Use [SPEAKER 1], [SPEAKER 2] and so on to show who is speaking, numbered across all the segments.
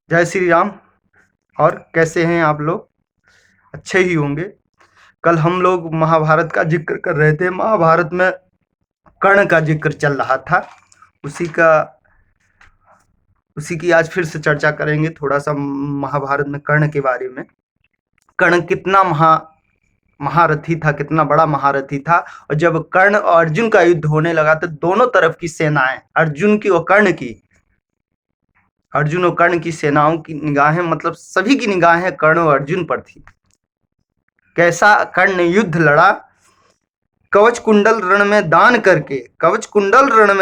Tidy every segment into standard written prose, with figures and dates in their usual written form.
[SPEAKER 1] जय श्री राम। और कैसे हैं आप लोग? अच्छे ही होंगे। कल हम लोग महाभारत का जिक्र कर रहे थे। महाभारत में कर्ण का जिक्र चल रहा था। उसी की आज फिर से चर्चा करेंगे थोड़ा सा महाभारत में कर्ण के बारे में। कर्ण कितना महारथी था, कितना बड़ा महारथी था। और जब कर्ण और अर्जुन का युद्ध होने लगा तो दोनों तरफ की सेनाएं, अर्जुन और कर्ण की सेनाओं की निगाहें, मतलब सभी की निगाहें कर्ण और अर्जुन पर थी। कैसा कर्ण ने युद्ध लड़ा। कवच कुंडल रण में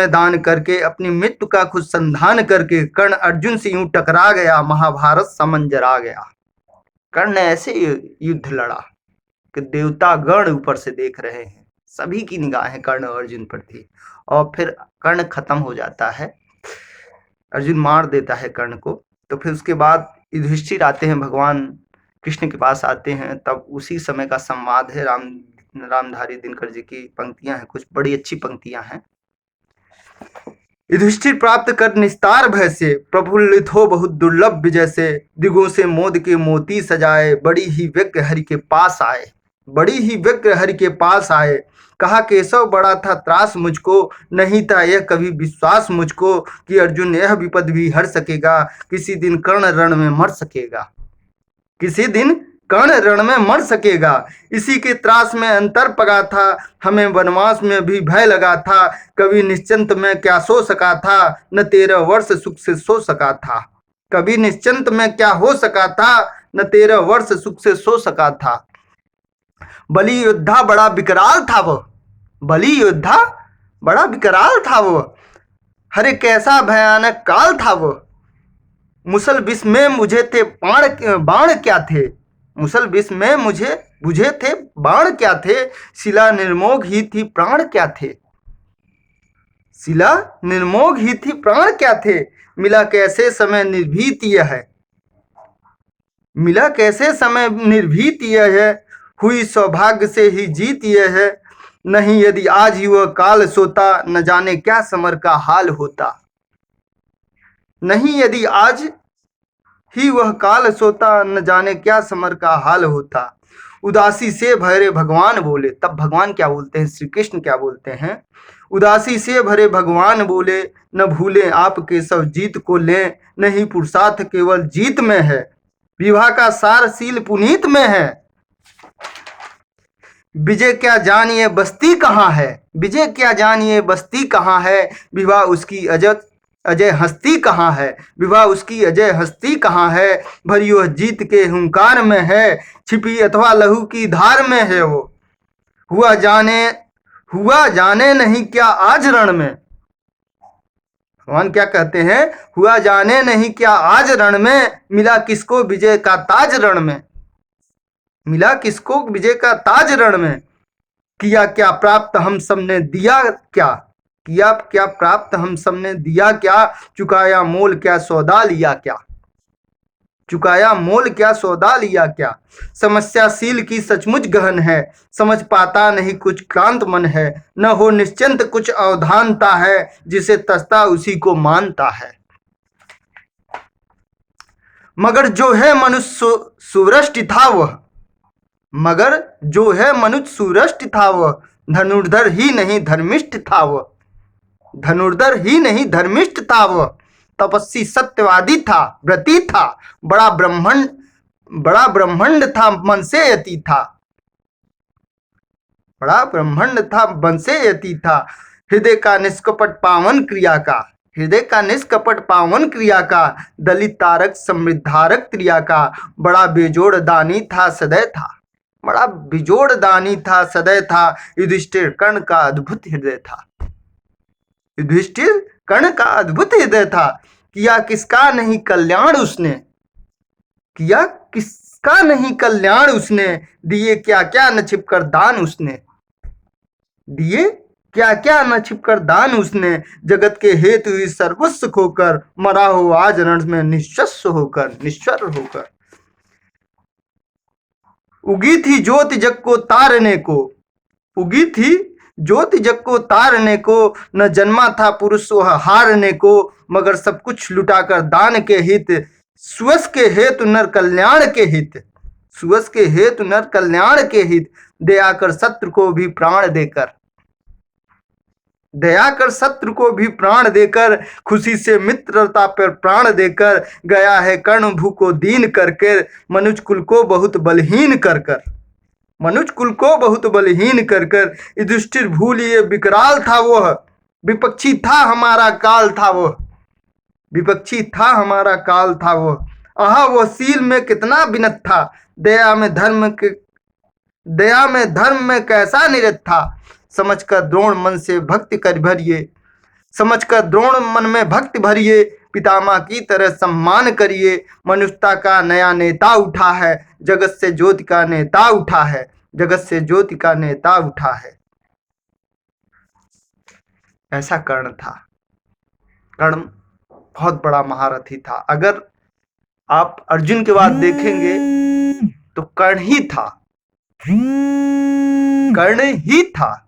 [SPEAKER 1] दान करके अपनी मृत्यु का खुद संधान करके कर्ण अर्जुन से यूं टकरा गया, महाभारत समंजरा गया। कर्ण ने ऐसे युद्ध लड़ा कि देवता गण ऊपर से देख रहे हैं, सभी की निगाहें कर्ण और अर्जुन पर थी। और फिर कर्ण खत्म हो जाता है, अर्जुन मार देता है कर्ण को। तो फिर उसके बाद युधिष्ठिर आते हैं, भगवान कृष्ण के पास आते हैं। तब उसी समय का संवाद है। रामधारी दिनकर जी की पंक्तियां हैं, कुछ बड़ी अच्छी पंक्तियां हैं। युधिष्ठिर प्राप्त कर निस्तार भय से, प्रफुल्लित हो बहुत दुर्लभ विजय से। दिगों से मोद के मोती सजाए, बड़ी ही व्यग्र हरि के पास आए। कहा केशव बड़ा था त्रास मुझको, नहीं था यह कभी विश्वास मुझको कि अर्जुन यह विपद भी हर सकेगा, किसी दिन कर्ण रण में मर सकेगा। इसी के त्रास में अंतर पगा था, हमें वनवास में भी भय लगा था। कभी निश्चिंत में क्या सो सका था, न 13 वर्ष सुख से सो सका था। कभी निश्चिंत में क्या हो सका था, न 13 वर्ष सुख से सो सका था। बलि योद्धा बड़ा विकराल था वो, हरे कैसा भयानक काल था वो। मुसल विष में मुझे थे बाण क्या थे, मुसल विष में बुझे थे बाण क्या थे। शिला निर्मोग ही थी प्राण क्या थे। मिला कैसे समय निर्भीत यह है, हुई सौभाग्य से ही जीत यह है। नहीं यदि आज ही वह काल सोता, न जाने क्या समर का हाल होता। नहीं यदि आज ही वह काल सोता, न जाने क्या समर का हाल होता। उदासी से भरे भगवान बोले, तब भगवान क्या बोलते हैं, श्री कृष्ण क्या बोलते हैं। उदासी से भरे भगवान बोले, न भूले आप केशव जीत को ले। नहीं पुरुषार्थ केवल जीत में है, विवाह का सार शील पुनीत में है। विजय क्या जानिए बस्ती कहाँ है, विवाह उसकी अजय हस्ती कहाँ है। भरियो जीत के हुंकार में है, छिपी अथवा लहू की धार में है वो। हुआ जाने नहीं क्या आज रण में, भगवान क्या कहते हैं, हुआ जाने नहीं क्या आज रण में। मिला किसको विजय का ताज रण में। किया क्या प्राप्त हम सबने दिया क्या, चुकाया मोल क्या सौदा लिया क्या। समस्याशील की सचमुच गहन है, समझ पाता नहीं कुछ क्लांत मन है। न हो निश्चिंत कुछ अवधानता है, जिसे तस्ता उसी को मानता है। मगर जो है मनुष्य सुवृष्टि था वह, धनुर्धर ही नहीं धर्मिष्ठ था वह। तपस्वी सत्यवादी था, व्रती था, बड़ा ब्रह्मांड था मन से यति था। हृदय का निष्कपट पावन क्रिया का, दलित तारक समृद्धारक क्रिया का। बड़ा बेजोड़ दानी था सदैव था। युधिष्ठिर कर्ण का अद्भुत हृदय था। किया किसका नहीं कल्याण उसने, दिए क्या क्या न छिपकर दान उसने। जगत के हेतु ही सर्वस्व खोकर, मरा हो आज रण में निश्चर होकर। उगी थी ज्योति जग को तारने को, न जन्मा था पुरुष वह हारने को। मगर सब कुछ लुटाकर दान के हित, सुयस के हेतु नर कल्याण के हित, सुयस के हेतु नर कल्याण के हित, दया कर शत्रु को भी प्राण देकर, दया कर शत्रु को भी प्राण देकर, खुशी से मित्रता पर प्राण देकर, गया है कर्ण भू को दीन करके, मनुज कुल को बहुत बलहीन कर कर, मनुज कुल को बहुत बलहीन कर कर, युधिष्ठिर भूल ये विकराल था वह, विपक्षी था हमारा काल था वह, विपक्षी था हमारा काल था वह, आहा वो सील में कितना बिनत था, दया में धर्म में कैसा निरत था, समझकर द्रोण मन से भक्ति कर भरिए, समझकर द्रोण मन में भक्ति भरिए, पितामह की तरह सम्मान करिए, मनुष्यता का नया नेता उठा है, जगत से ज्योति का नेता उठा है, जगत से ज्योति का नेता उठा है। ऐसा कर्ण था। कर्ण बहुत बड़ा महारथी था। अगर आप अर्जुन के बाद देखेंगे तो कर्ण ही था, कर्ण ही था।